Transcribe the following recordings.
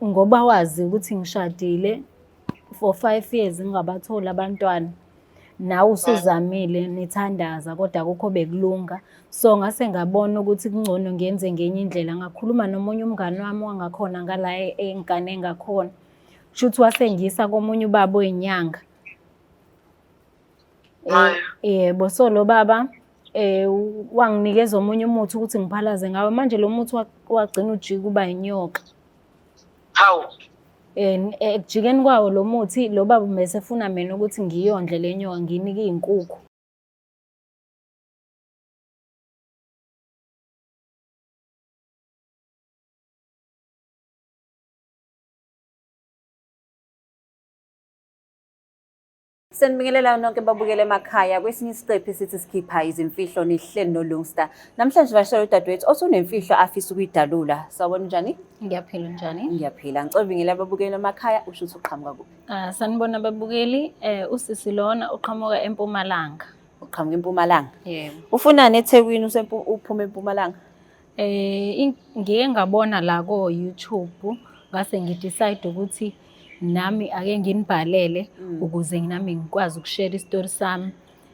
Ngoba wazi ukuthi ngishadile for 5 years ngingabatholi abantwana, nawe usuzamile nithandaza kodwa akukho bekulunga. So ngase ngabona ukuthi kungcono ngiyenze ngenye indlela, ngakhuluma nomunye umngani wami wangakhona ngala engane engakhona. Kushuthi wasengisa komunye ubaba oy'nyanga. Yebo, so lo baba wanginikeza omunye umuthi ukuthi ngiphalaze ngawo. Manje lo muthi wagcina ujike uba inyoka. Hawu. Ekujikeni kwawo lo muthi, lo baba bese efuna mina ukuthi ngiyondle le nyoka, ngiyinike iy'nkukhu. Senibingelela nonke babukele emakhaya. Kwesinye isiqephu sithi sikhipha izimfihlo nihleli noLungi Star. Namhlanje sivakashele udadewethu osunemfihlo afisa ukuyidalula. Sawubona njani? Ngiyaphila njani? Ngiyaphila. Ngicela ubingelela ababukeli emakhaya usho ukuthi uqhamuka kuphi? Sanibona ababukeli, usisi lona uqhamuka eMpumalanga. Uqhamuka eMpumalanga. Yebo. Ufunani eThekwini uphuma eMpumalanga? Ngike ngabona la ko-YouTube, ngase ngidecide ukuthi nami ake nginibhalele ukuze nami ngikwazi ukushare isitori sami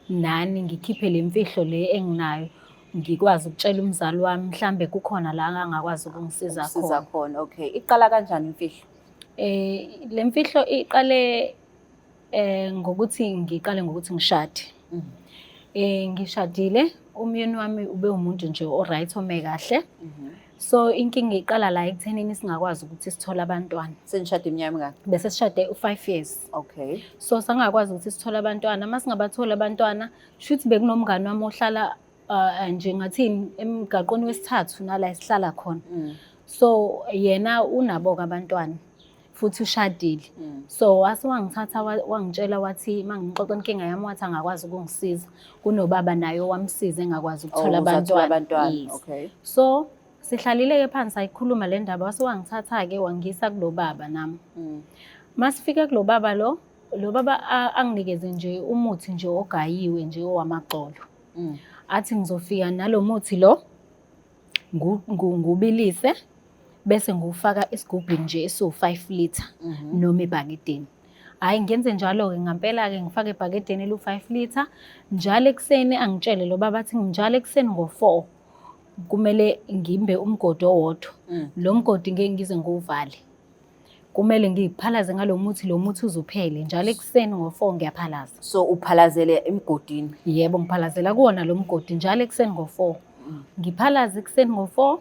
nani, ngikhiphe le mfihlo le enginayo, ngikwazi ukutshela umzali wami mhlambe kukhona la angakwazi ukungisiza khona. Okay. Iqala kanjani imfihlo? Le mfihlo iqale ngiqale ngokuthi ngishade. Ngishadile, umyeni wami ube umuntu nje o-right ome kahle. So inkinga iqala la ekuthenini singakwazi ukuthi sithole abantwana. Senishade iminyaka emingaki? Bese sishade u5 years. Okay. So sangakwazi ukuthi sithole abantwana. Uma singabatholi abantwana, shuthi bekunomngani wami ohlala nje ngathini emgaqweni wesithathu nala esihlala khona. So yena unabo-ke abantwana futhi ushadile. So wase wangithatha wangitshela wathi mangixoxa inkinga yami wathi angakwazi ukungisiza. Kunobaba naye owamsiza engakwazi ukuthola abantwana. Okay. So sihlalile-ke phansi sayikhuluma le ndaba, wase wangithatha-ke wangisa kulo baba nami. Masifika kulo baba lo baba anginikeze nje umuthi nje ogayiwe nje owamaxolo. Athi ngizofika nalo muthi lo ngubilise bese ngiwufaka esigubhini nje esiwu5 liter noma ebhakedeni. Hhayi ngenze njalo-ke ngampela-ke ngifake ebhakedeni elu5 liter. Njalo ekuseni angitshele lo baba athi njalo ekuseni ngo4 kumele ngimbe umgodi owodwa. Lo mgodi ngeke ngize ngiwuvale. Kumele ngiphalaze ngalo muthi, lo muthi uzuphele. Njalo ekuseni ngo4 ngiyaphalaza. So uphalazele emgodini? Yebo, ngiphalazela kuwona lo mgodi njalo ekuseni ngo4. Ngiphalaze ekuseni ngo4.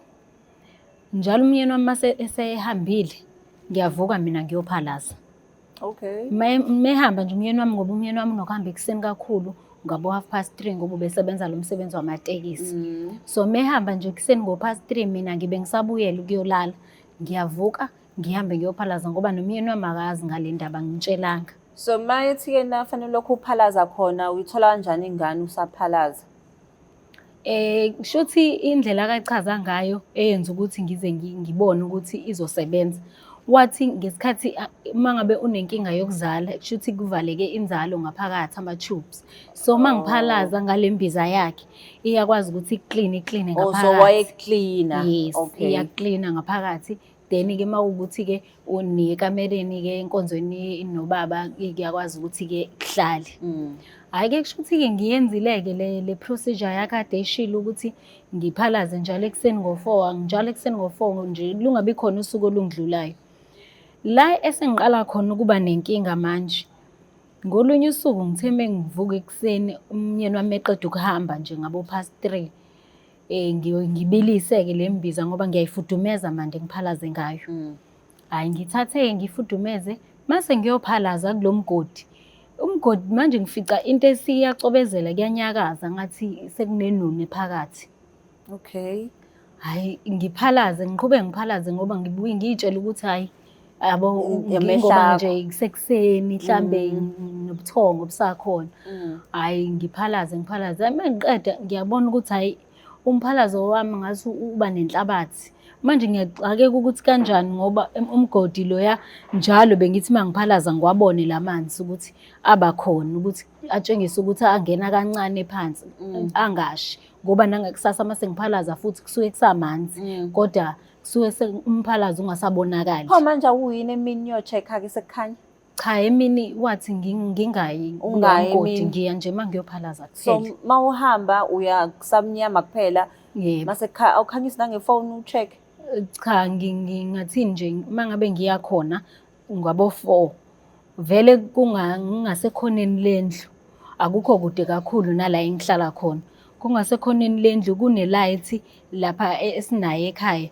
Njalo umyeni wami mase esehambile, ngiyavuka mina ngiyophalaza. Okay. Mehamba nje umyeni wami ngoba umyeni wami unokuhamba ekuseni kakhulu ngabo 3:30 ngoba ubesebenza lo msebenzi wamatekisi. So mehamba nje ekuseni ngo3:30 mina ngibe ngisabuyela ukuyolala. Ngiyavuka ngihambe ngiyophalaza ngoba nomyeni wami akazi ngale ndaba ngitshelanga. So mayethi-ke nafanele lokhu uphalaza khona uyithola kanjani ingane usaphalaza? Shuthi indlela akachaza ngayo eyenza ukuthi ngize ngibone ukuthi izosebenza. Wathi ngesikhathi mangabe unenkinga yokuzala kushuthi kuvaleke inzalo ngaphakathi ama-tubes. So mangiphalaza ngale mbiza yakhe iyakwazi ukuthi ikline ngaphakathi. So wayeklina? Yes, okay. iyaklina ngaphakathi. Then-ke mawukuthi-ke uniye ekamereni-ke enkonzweni nobaba iyakwazi ukuthi-ke kuhlale. Hhayi-ke kusho ukuthi-ke ngiyenzile-ke le procedure yakade eshilo ukuthi ngiphalaze njalo ekuseni ngo4, njalo ekuseni ngo4 nje lungabi khona usuku olungidlulayo. La esengiqala khona ukuba nenkinga manje. Ngolunye usuku ngithembe ngivuka ekuseni umyeni wami eqeda ukuhamba nje ngabo 3:30. Ngibilise-ke le mbiza ngoba ngiyayifudumeza manje ngiphalaze ngayo. Hhayi ngithathe ngifudumeze mase ngiyophalaza kulo mgodi. Umgodi manje ngifica into esiyacobezela kuyanyakaza ngathi sekunenuni phakathi. Okay. Hhayi ngiphalaze ngiqhubeke ngiphalaze ngoba ngibuye ngiy'tshela ukuthi hhayi yabo ngoba nje kusekuseni mhlambe nobuthongo busakhona. Hhayi ngiphalaze. Mengiqeda ngiyabona ukuthi hhayi umphalazo wami ngathi uba nenhlabathi. Manje ngiyaqakeka ukuthi kanjani ngoba umgodi loya njalo bengithi mangiphalaza ngiwabone lamanzi ukuthi abakhona ukuthi atshengise ukuthi angena kancane phansi angashi ngoba nangakusasa mase ngiphalaza futhi kusuke kusamanzi kodwa kusuke umphalaza ungasabonakali. Pho manje awuyini emini yo-check-a-ke sekukhanya? Cha, emini wathi ngingayi Ungayi ngiya nje mangiyophalaza So kuphela. mawuhamba uya kusamnyama kuphela. Yebo. Mase awukhanyisi nangefoni u-check? Cha, ngingathini nje mangabe ngiya khona ngabo 4 vele kungasekhoneni lendlu, akukho kude kakhulu nala engihlala khona. Kungasekhoneni lendlu kune-light lapha esinayo ekhaya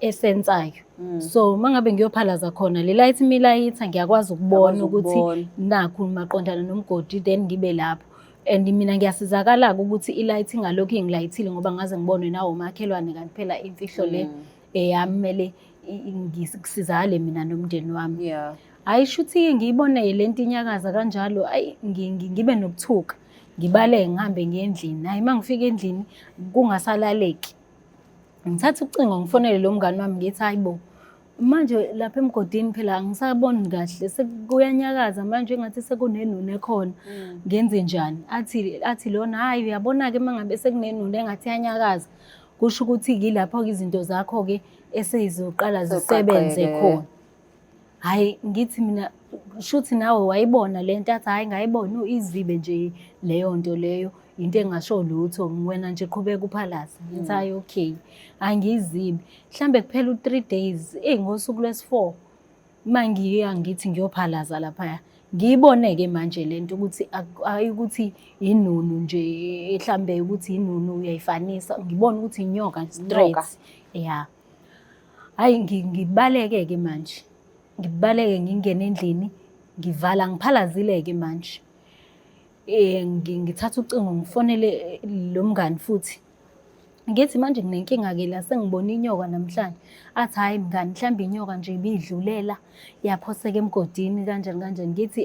esensayo. So mangabe ngiyophalaza khona le light milayitha ngiyakwazi ukubona ukuthi nakhu maqondana nomgodi then ngibe lapho. And mina ngiyasizakala-ke ukuthi i-light ingalokhu ingilayithile ngoba ngaze ngibonwe nawo makhelwane kanti phela imfihlo le eyami mele ngisizakale mina nomndeni wami. Yeah. Hayi shuthi ngiyibone lento inyakaza kanjalo ayi ngibe nokuthuka ngibaleke ngihambe ngiye endlini. Hayi mangifika endlini kungasalaleki ngithatha ucingo ngifonele lo mngani wami ngithi hayibo manje lapha emgodini phela angisaboni kahle sekuyanyakaza manje engathi sekunenune khona ngenze njani. Athi lona hayi uyabona-ke mangabe sekunenune engathi yanyakaza kusho ukuthi yilapho-ke izinto zakho-ke eseyizoqala zisebenze khona. Hayi ngithi mina shuthi nawe wayibona lento. Athi hayi ngayibona izibe nje leyo nto leyo into engasho lutho wena nje qhubeka uphalaza. Ngithi hayi okay angizibi mhlambe kuphela u3 days ngosuku lwesi4 mangiya ngithi ngiyophalaza lapha ngiyibone-ke manje lento ukuthi ayikuthi inunu nje mhlambe ukuthi inunu uyayifanisa ngibona ukuthi inyoka straight. Yeah. Hayi ngibaleke-ke manje ngibaleke ngingene endlini ngivala ngiphalazile-ke manje. Ngithatha ucingo ngifonele lo mngani futhi ngithi manje nginenkinga-ke la sengibona inyoka namhlanje. Athi hayi mngani mhlambe inyoka nje ibidlulela yaphoseka emgodini kanjani kanjani. Ngithi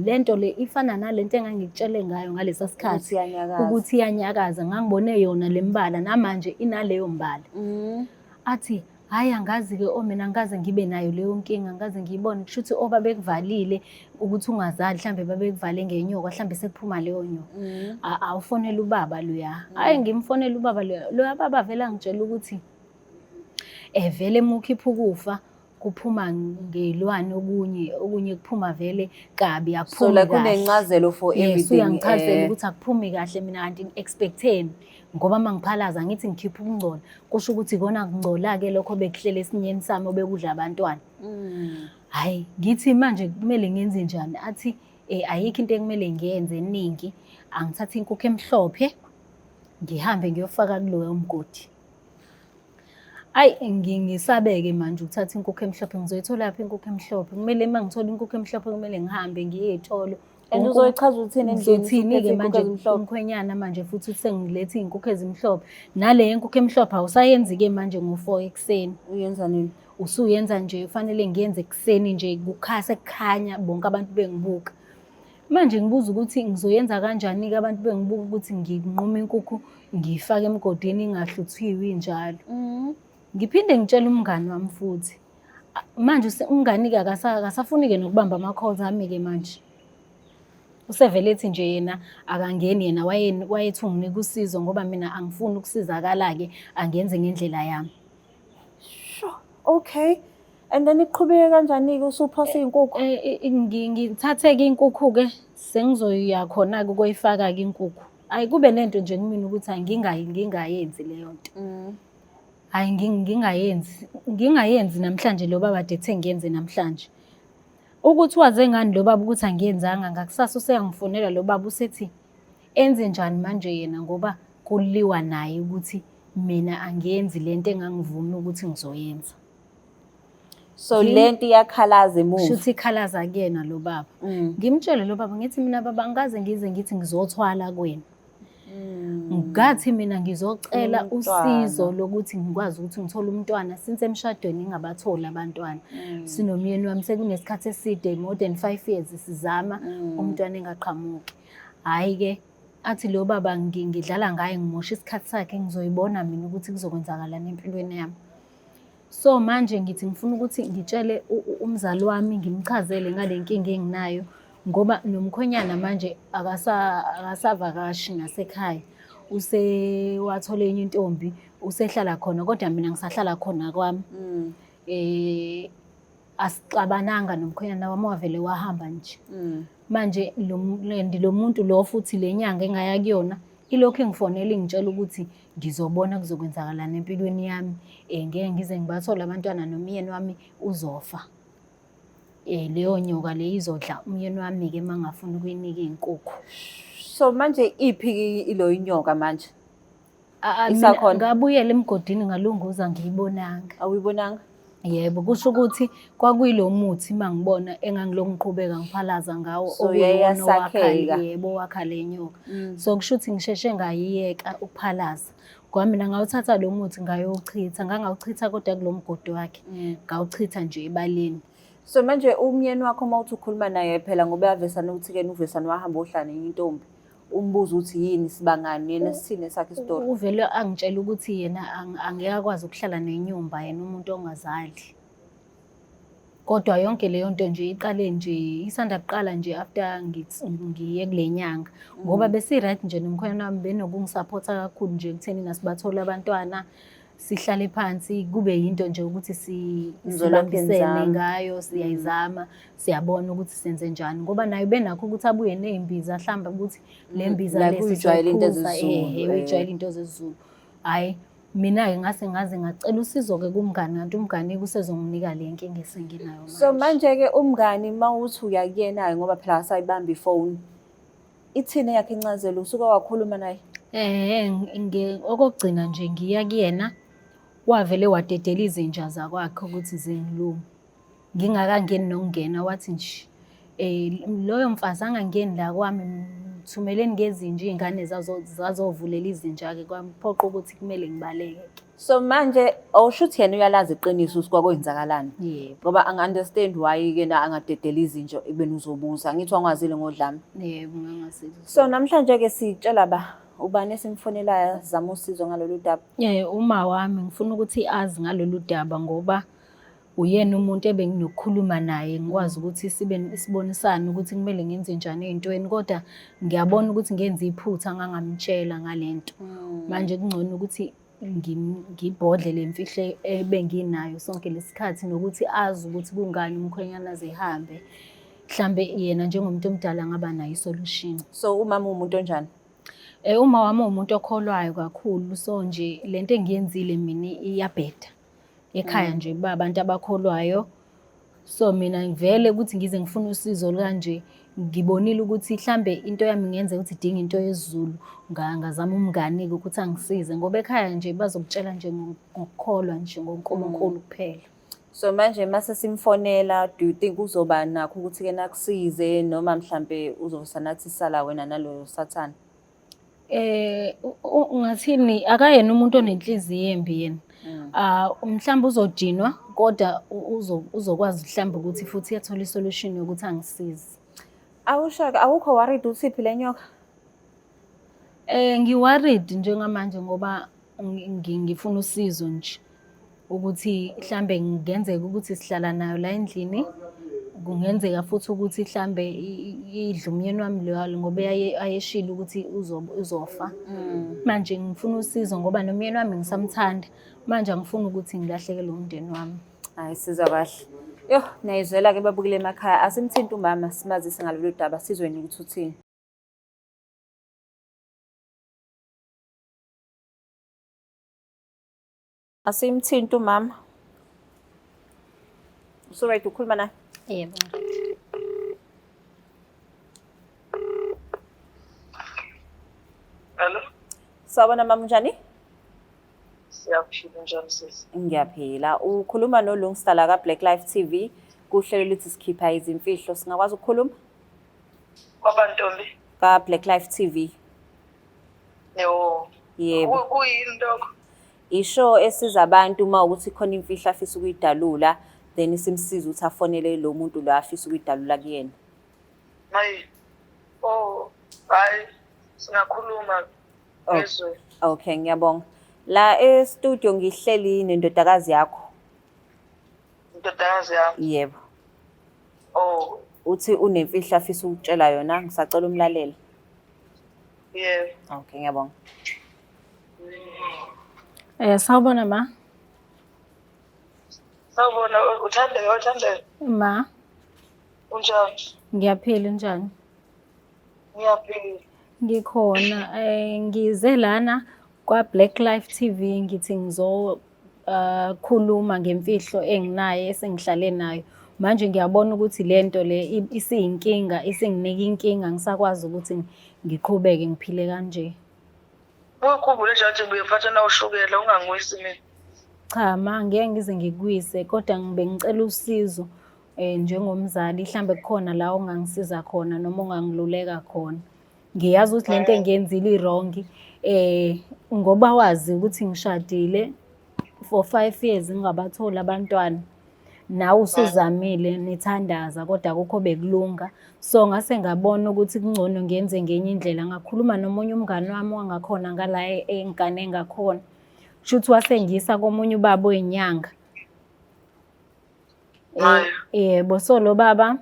lento le ifana nalento engangikutshele ngayo ngalesa sikhathi ukuthi iyanyakaza ngangibone yona le mbala namanje inaleyo mbala. Athi hayi angazi-ke mina ngikaze ngibe nayo leyo nkinga ngaze ngiyibone kushuthi babekuvalile ukuthi ungazali mhlambe babekuvale ngenyoka mhlambe sekuphuma leyo nyoka. Awufonele ubaba loya. Hayi ngimfonele ubaba loya baba vele angitshela ukuthi vele mukhipha ukufa kuphuma ngey'lwane okunye kuphuma vele kabi akuphumi So like kahle. kunencazelo for everything. Yes, uyangichazela ukuthi akuphumi kahle mina kanti expecteni ngoba mangiphalaza ngithi ngikhipha ukungcola kusho ukuthi ikona kungcola-ke lokho bekuhlela esinyeni sami obekudla abantwana. Hayi ngithi manje kumele ngenze njani. Athi ayikho into ekumele ngiyenze eningi angithathe inkukhu emhlophe ngihambe ngiyofaka kuloyo mgodi. Ayi ngisabe-ke manje ukuthatha inkukhu emhlophe ngizoyithola lapha inkukhu emhlophe. Kumele mangithola inkukhu emhlophe kumele ngihambe ngiye ey'tolo. And uzoyichaza ukuthini endlini Ngizothini-ke manje umkhwenyana manje futhi sengilethe iy'nkukhu ezimhlophe nale yenkukhu emhlophe awusayenzi-ke manje ngo4 ekuseni. Uyenza nini? Usuyenza nje kufanele ngiyenze ekuseni nje kukhasa kukhanya bonke abantu bengibuka. Manje ngibuza ukuthi ngizoyenza kanjani-ke abantu bengibuka ukuthi nginqume inkukhu ngiyifake emgodini ingahluthiwe injalo. Ngiphinde ngitshele umngani wami futhi manje umngani-ke akasafuni-ke nokubamba ama-calls ami-ke manje. Usevele ethi nje yena akangeni yena wayethi unginika usizo ngoba mina angifuni ukusizakala-ke angenze ngendlela yami. Sure. Okay. And then iqhubeke kanjani-ke usuphosa iy'nkukhu? Ngithathe-ke inkukhu-ke sengizoya khona-ke ukuyifaka-ke inkukhu. Hayi kube nento nje kumina ukuthi ngingayenzi leyo nto. Hayi ngingayenzi namhlanje lo baba dethe ngiyenze namhlanje. Ukuthi waze ngani lo baba ukuthi angiyenzanga ngakusasa useyangifonela lo baba usethi enze njani manje yena ngoba kuliwa naye ukuthi mina angiyenzi lento engangivuma ukuthi ngizoyenza. So lento iyakhalaza emuva. Shuthi ikhalaza kuyena lo baba. Ngimtshele lo baba ngithi mina baba ngikaze ngize ngithi ngizothwala kuwena. Ngathi mina ngizocela usizo lokuthi ngikwazi ukuthi ngithole umntwana since emshadweni ngingabatholi abantwana. Sinomyeni wami sekunesikhathi eside more than 5 years sizama umntwana engaqhamuki. Hayi-ke athi lo baba ngidlala ngaye ngimosha isikhathi sakhe ngizoyibona mina ukuthi kuzokwenzakalani empilweni yami. So manje ngithi ngifuna ukuthi ngitshele umzali wami ngimchazele ngale nkinga enginayo ngoba nomkhwenyana manje akasavakashi nasekhaya. Wathole enye intombi usehlala khona kodwa mina ngisahlala khona kwami. Asixabananga nomkhwenyana wami wavele wahamba nje. Manje lo muntu lo futhi le nyanga engaya kuyona ilokhu engifonela ingitshela ukuthi ngizobona kuzokwenzakalana empilweni yami. Ngeke ngize ngibathole abantwana nomyeni wami uzofa. Leyo nyoka le izodla umyeni wami-ke uma ngafuna ukuyinika iy'nkukhu. So manje iphi ilo inyoka manje? Mina ngabuyela emgodini ngalunguza ngiyibonanga. Awuyibonanga? Yebo, kusho ukuthi kwakuyilo muthi mangibona engangilokhu ngiqhubeka ngiphalaza ngawo yebo wakha le nyoka. So kusho ukuthi ngisheshe ngayiyeka ukuphalaza. Ngoba mina ngawuthatha lo muthi ngayowuchitha, ngangawuchitha kodwa kulo mgodi wakhe. Ngawuchitha nje ebaleni. So manje umyeni wakho mawuthi ukhuluma naye phela ngoba yavesana ukuthi-ke uvesana wahamba ohlala nenye intombi. Umbuzo uthi yini sibangani yena sithini sakhe isitori. Uvele angitshela ukuthi yena angeke akwazi ukuhlala nenyumba yena umuntu ongazali. Kodwa yonke leyo nto nje iqale nje isanda kuqala nje after ngiye kule nyanga. Ngoba besi-right nje nomkhwenyana wami benokungisupporta kakhulu nje ekutheni nasibathole abantwana. Sihlale phansi kube yinto nje ukuthi sibambisene ngayo, siyayizama, siyabona ukuthi senze njani. Ngoba naye benakho ukuthi abuye nezimbiza mhlawumbe ukuthi le mbiza uyijwayele into uyijwayele into zesiZulu. Hayi mina-ke ngaze ngacela usizo-ke kumngani kanti umngani usezonginika le nkinga esenginayo manje. So manje-ke umngani mawuthi uya kuyena-ke ngoba phela asayibamba ifoni. Ithini yakhe incazelo usuke wakhuluma naye? Okugcina nje ngiya kuyena wavele wadedela izinja zakwakhe ukuthi zingiluma. Ngingakangeni nokungena wathi nje loyo mfazi angangeni la kwami mthumeleni ngezinja iy'ngane zazovulela izinja-ke kwamphoqa ukuthi kumele ngibaleke-ke. So manje awushuthi yena uyalazi iqiniso ukuthi kwakwenzakalani? Yebo. Ngoba anga-understand why-ke na angadedela izinja ebeni uzobuza. Ngithi wangazile ngodlame. Yebo ngangazile. So namhlanje-ke sitshela ubani esimfonelayo zama usizo ngalolu daba? Uma wami ngifuna ukuthi azi ngalolu daba ngoba uyena umuntu ebenginokukhuluma naye ngikwazi ukuthi sibonisane ukuthi kumele ngenze njani ey'ntweni kodwa ngiyabona ukuthi ngenze iphutha ngangamtshela ngalento. Manje kungcono ukuthi ngibhodle le mfihlo ebenginayo sonke lesikhathi nokuthi azi ukuthi kungani umkhwenyana azihambe. Mhlambe yena njengomuntu omdala ngaba nayo isolution. So umama umuntu onjani? Uma wami umuntu okholwayo kakhulu so nje lento engiyenzile mina iyabheda. Ekhaya nje abantu abakholwayo. So mina ngivele ukuthi ngize ngifuna usizo kanje ngibonile ukuthi mhlambe into yami ngenze ukuthi idinga into yesiZulu ngazama umngani-ke ukuthi angisize ngoba ekhaya nje bazokutshela nje ngokukholwa nje ngoNkulunkulu kuphela. So manje mase simfonela do you think uzoba nakho ukuthi-ke nakusize noma mhlambe uzosanathi sala wena nalo sathana? Ungathini akayena umuntu onenhliziyo embi yena. Mhlawumbe uzodinwa kodwa uzokwazi mhlawumbe ukuthi futhi yathola isolution yokuthi angisize. Awushaka awukho worried uthiphi le nyoka? Ngiworried njengamanje ngoba ngifuna usizo nje ukuthi mhlambe ngenzeka ukuthi sihlala nayo la endlini. Kungenzeka futhi ukuthi mhlambe idla umyeni wami lo ngoba ayeshila ukuthi uzofa. Manje ngifuna usizo ngoba nomyeni wami ngisamthanda. Manje angifuni ukuthi ngilahlekelwe umndeni wami. Hayi sizwa kahle. Yo niyayizwela-ke babukile emakhaya asimthinta umama simazise ngalolu daba sizweni ukuthi uthini. Asimthinta umama. Uso-right ukhuluma naye? Yebo. Hello. Sawubona mama unjani? Siyaphila njalo sisi. Ngiyaphila. Ukhuluma noLungsta la ka Black Life TV kuhlelo lithi sikhipha izimfihlo singakwazi ukukhuluma? Kwabantombi. Ka Black Life TV. Yebo. Yebo. Kuyini lokho? Isho esiza abantu uma ukuthi khona imfihlo afisa ukuyidalula then simsiza ukuthi afonele lo muntu lo afisa ukuyidalula kuyena. Hayi. Oh, hayi. Singakhuluma ngezwe. Okay, ngiyabonga. La e-studio ngihleli nendodakazi yakho. Indodakazi yami. Yebo. Oh. Uthi unemfihlo afisa ukutshela yona ngisacela umlaleli. Yebo. Okay, ngiyabonga. Sawubona ma. Sawubona, uthandeka. Ma, Unjani? ngiyaphila njani? Ngiyaphila. Ngikhona ngize lana kwa-Black Life TV ngithi khuluma ngemfihlo enginayo esengihlale nayo. Manje ngiyabona ukuthi lento le isiyinkinga, isinginika inkinga, angisakwazi ukuthi ngiqhubeke ngiphile kanje. Ukukhumbule nje ukuthi ngiyophatha na ushukela ungangwisi mina. Cha ma, ngeke ngize ngikuyise kodwa bengicela usizo njengomzali, mhlambe kukhona la ongangisiza khona noma ongangiluleka khona. Ngiyazi ukuthi lento engiyenzile i-wrong ngoba wazi ukuthi ngishadile for 5 years ngingabatholi abantwana. Nawe usuzamile nithandaza kodwa akukho bekulunga. So ngase ngabona ukuthi kungcono ngiyenze ngenye indlela, ngakhuluma nomunye umngane wami wangakhona ngala engane engakhona. Shuthi wasengisa komunye ubaba oyinyanga. Yebo, so lo baba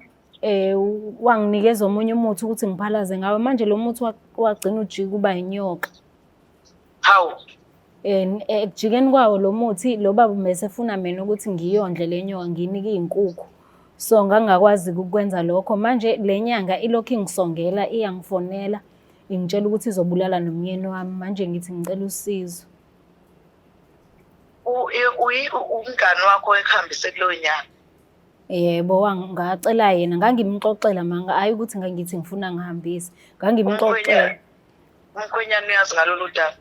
wanginikeza omunye umuthi ukuthi ngiphalaze ngawo. Manje lo muthi wagcina ujika uba inyoka. Hawu. Ekujikeni kwawo lo muthi lo baba mesefuna mina ukuthi ngiyondle le nyoka ngiyinike iy'nkukhu. So ngangakwazi ukukwenza lokho. Manje le nyanga ilokhu ingisongela, iyangifonela ingitshela ukuthi izobulala nomyeni wami. Manje ngithi ngicela usizo. Umngane wakho ekhambise kuloyo nyanga. Yebo, ngacela yena, ngangimxoxela manga, hayi ukuthi ngithi ngifuna ngihambise. Ngangimxoxela. Umkhwenyana uyazi ngalolu daba.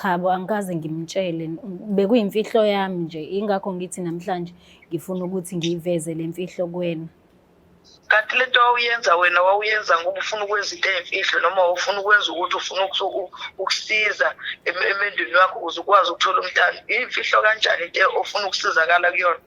Cha, angikaze ngimtshele, bekuyimfihlo yami nje, ingakho ngithi namhlanje ngifuna ukuthi ngiyiveze le mfihlo kuwena. Kanti lento wawuyenza wena wawuyenza ngoba ufuna ukwenza into eyimfihlo noma ufuna ukwenza ukuthi ufuna ukusiza emendweni wakho ukuze ukwazi ukuthola umntana. Iyimfihlo kanjani into ofuna ukusizakala kuyona?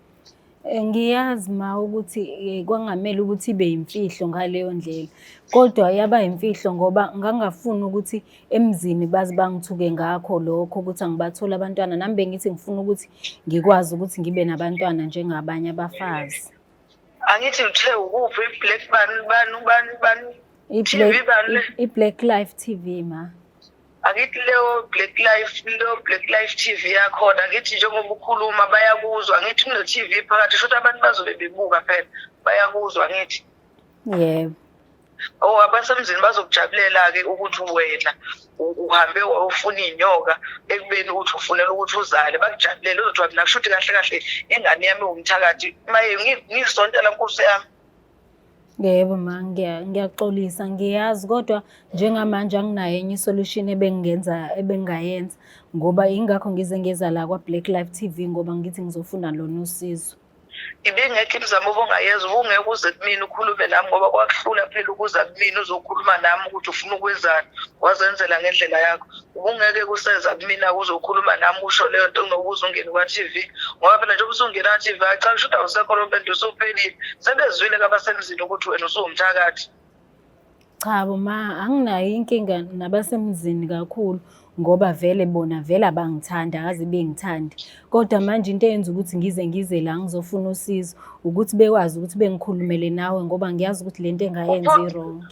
Ngiyazi ma ukuthi kwangamele ukuthi ibe yimfihlo ngaleyo ndlela. Kodwa yaba yimfihlo ngoba ngangafuni ukuthi emzini bazi bangithuke ngakho lokho ukuthi angibatholi abantwana. Nami bengithi ngifuna ukuthi ngikwazi ukuthi ngibe nabantwana njengabanye abafazi. Angithi uthe ukuphi i-Black bani? I-Black Life TV ma. Angithi Black Life TV yakhona, ngithi njengoba ukhuluma bayakuzwa, angithi kune TV phakathi shothi abantu bazobe bebuka phela bayakuzwa ngithi. Yebo. Abasemzini bazokujabulela-ke ukuthi wena uhambe ufuna iy'nyoka ekubeni ukuthi ufunela ukuthi uzale, bakujabulele uzothi wena kushuthi kahle kahle ingane yami iwumthakathi. Maye ngiyisontela Nkosi yami. Yebo ma, ngiyaxolisa, ngiyazi kodwa njengamanje anginayo enye isolution ebengayenza ngoba ingakho ngize ngeza la kwa-Black Life TV ngoba ngithi ngizofuna lona usizo. Ibingekho imizamo obungayenza, ubungeke uze kumina ukhulume nami ngoba kwakuhlula phela ukuza kumina uzokhuluma nami ukuthi ufuna ukwenzani, wazenzela ngendlela yakho. Ubungeke kuseza kumina uzokhuluma nami usho leyo nto kunokuze ungene kwa-TV ngoba phela njengoba usungena kwa-TV cha kusho ukuthi awusekho lo mpendo usuphelile. Sebezwile kabasemzini ukuthi wena usuwumthakathi. Cha bo ma, anginayo inkinga nabasemzini kakhulu ngoba vele bona vele abangithandi, akaze bengithande. Kodwa manje into eyenza ukuthi ngize la ngizofuna usizo ukuthi bekwazi ukuthi bengikhulumele nawe ngoba ngiyazi ukuthi lento engayenza i-wrong.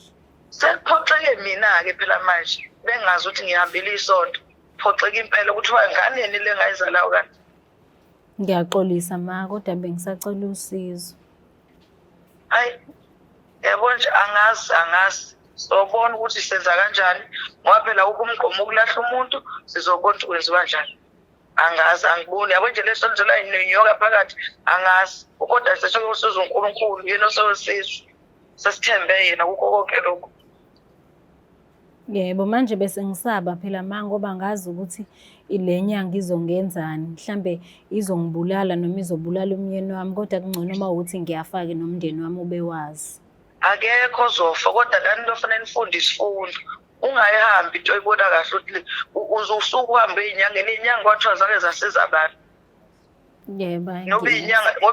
Sekuphoxeke mina-ke phela manje bengazi ukuthi ngihambile isonto. Phoxeke impela ukuthi nganeni le ngayizalayo kanti. Ngiyaxolisa ma, kodwa bengisacela usizo. Hayi, yabo nje angazi. Sobona ukuthi senza kanjani ngoba phela umgomo ukulahla umuntu sizobona ukuthi kwenziwa kanjani. Angazi, angiboni. Yabo nje leso nje la inyoka phakathi angazi. Kodwa sesho usizo uNkulunkulu yena osewesizwe. Sesithembe yena kukho konke lokho. Yebo, manje bese ngisaba phela ma ngoba ngazi ukuthi ile nyanga izongenzani, mhlambe izongibulala noma izobulala umyeni wami kodwa kungcono uma ukuthi ngiyafake nomndeni wami ube wazi. Akekho ozofa kodwa lani lofanele nifunde isifundo. Ungayihambi into oyibona kahle ukuthi usuke uhambe ey'nyangeni, iy'nyanga kwathiwa zake zasiza abantu. Yebo. Ngoba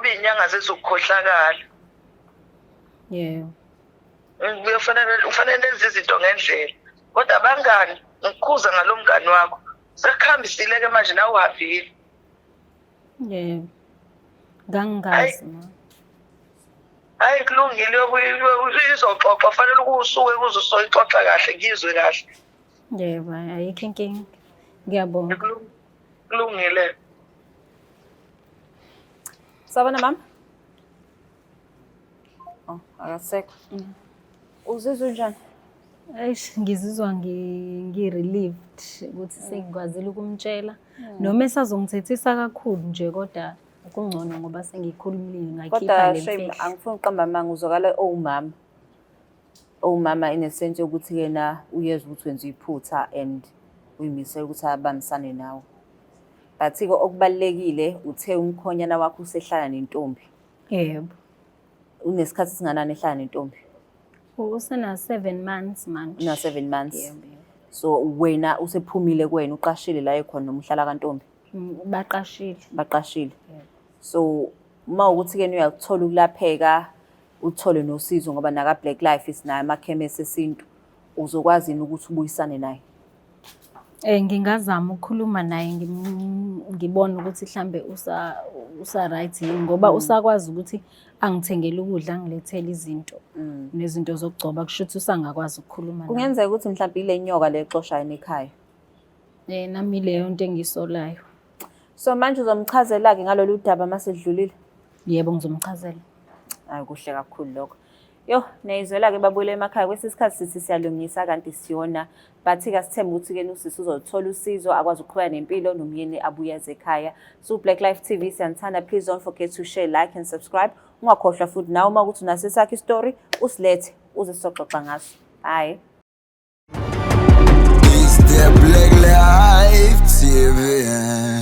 iy'nyanga zezokukhohlakala. Yebo. Ufanele enze izinto ngendlela. Kodwa abangani ngikukhuza ngalo mngani wakho. Sekuhambisile-ke manje nawe uhambile. Yebo. Ngangazi ma. Hayi kulungile izoxoxa, kufanele ukusuke kuze usoyixoxa kahle ngizwe kahle. Yebo, ayikho inkinga. Ngiyabonga. kulungile. Sawubona mama. Oh, akasekho. Uzizwa njani? Eish, ngizizwa ngi-relieved ukuthi sengikwazile ukumtshela. Noma esazongithethisa kakhulu nje kodwa kungcono ngoba sengikhulumile ngakhipha Kodwa le shame mfihlo. angifuni uqamba amanga uzokala owumama. Owumama in a sense yokuthi yena uyezwa ukuthi wenza iphutha and uyimisela ukuthi abambisane nawe. But-ke okubalekile uthe umkhonyana wakho usehlala nentombi. Yebo. Unesikhathi singanani ehlala nentombi? Usena 7 months manje. Una 7 months. Yebo. So wena usephumile kuwena uqashile la ekhona noma uhlala kantombi? Baqashile. Baqashile. So uma ukuthi ke uyakuthola ukulapheka uthole nosizo ngoba naka Black Life isinayo amakhemisi esintu uzokwazi ukuthi ubuyisane naye. Ngingazama ukukhuluma naye ngibone ukuthi mhlambe usa right yini ngoba usakwazi ukuthi angithengele ukudla angilethele izinto nezinto zokugcoba kusho ukuthi usangakwazi ukukhuluma naye. Kungenzeka ukuthi mhlawumbe ile nyoka lexoshayo ekhaya. Nami leyo nto engisolayo. So manje uzomchazela ke ngalolu daba masedlulile. Yebo ngizomchazela. Hayi kuhle kakhulu lokho. Yo, neyizwela ke babuyele emakhaya kwesikhathi sithi siyalungisa kanti siyona bathi kasithemba ukuthi ke usisi uzothola usizo akwazi ukuqhubeka nempilo nomyeni abuye ekhaya. So Black Life TV siyanthanda, please don't forget to share, like and subscribe. Ungakhohlwa futhi nawe uma ukuthi unasesakho story usilethe uze sizoxoxa ngaso. Bye. It's the Black Life TV.